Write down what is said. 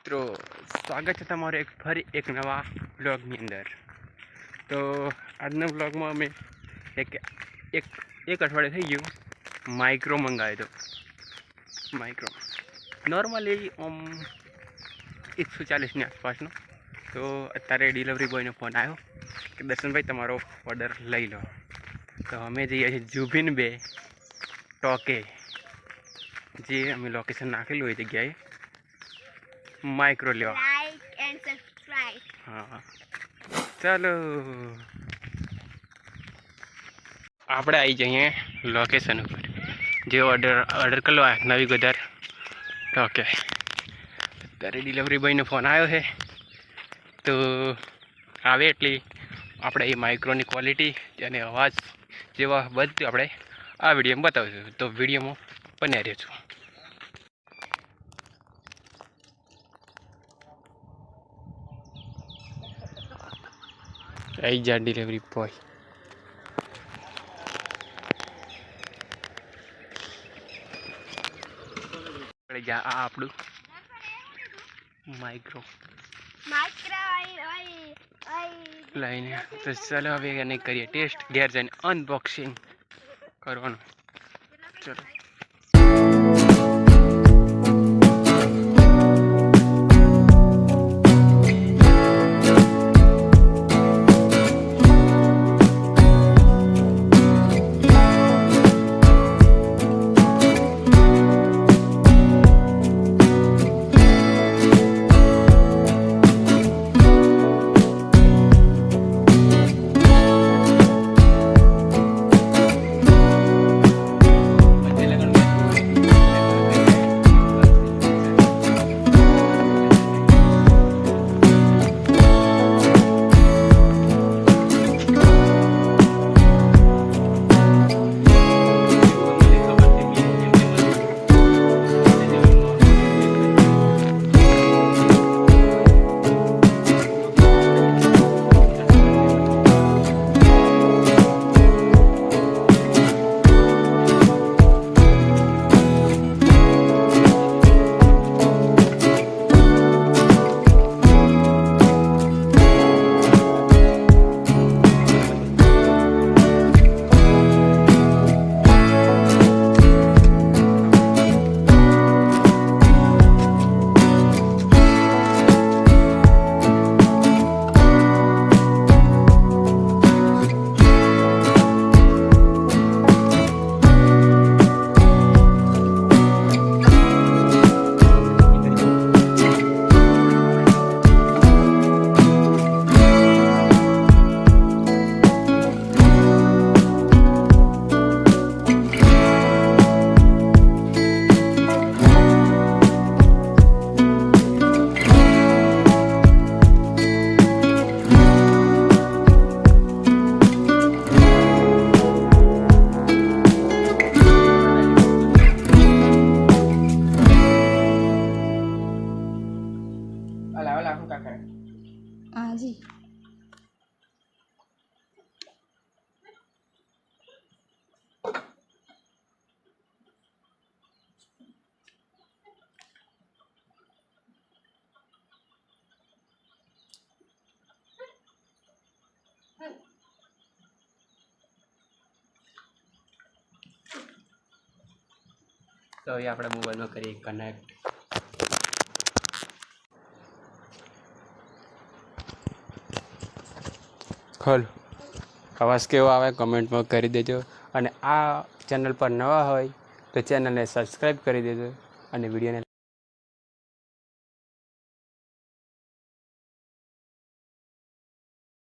મિત્રો, સ્વાગત છે તમારું ફરી એક નવા બ્લોગની અંદર. તો આજના બ્લોગમાં અમે એક અઠવાડિયે થઈ ગયું માઇક્રો મંગાવ્યો હતો. માઇક્રો નોર્મલી 140ની આસપાસનો. તો અત્યારે ડિલિવરી બોયનો ફોન આવ્યો કે દર્શનભાઈ તમારો ઓર્ડર લઈ લો. તો અમે જઈએ છીએ જુબિન બે ટોકે, જે અમે લોકેશન નાખેલું એ જગ્યાએ માઇક્રો લેવા. Like and subscribe. હા, ચાલો આપણે આવી જઈએ લોકેશન ઉપર. જે ઓર્ડર કરો નવી ગોદર ટોકે. અત્યારે ડિલિવરી બોયનો ફોન આવ્યો છે. તો આવે એટલી આપણે એ માઇક્રોની ક્વોલિટી અને અવાજ જેવા બધું આપણે આ વિડીયોમાં બતાવીશું. તો વિડીયોમાં બન્યા રહેજો. आई जा डिलीवरी बॉय. जा आपड़ू माइक्रो लाइन. तो चलो હવે એને કરીએ ટેસ્ટ. ઘેર જઈને અનબોક્સિંગ કરવાનું. ચલો हाँ जी. તો હવે આપણે મોબાઈલમાં કરીએ કનેક્ટ. ખોલ. અવાજ કેવો આવે કમેન્ટમાં કરી દેજો. અને આ ચેનલ પર નવા હોય તો ચેનલને સબસ્ક્રાઈબ કરી દેજો અને વિડીયોને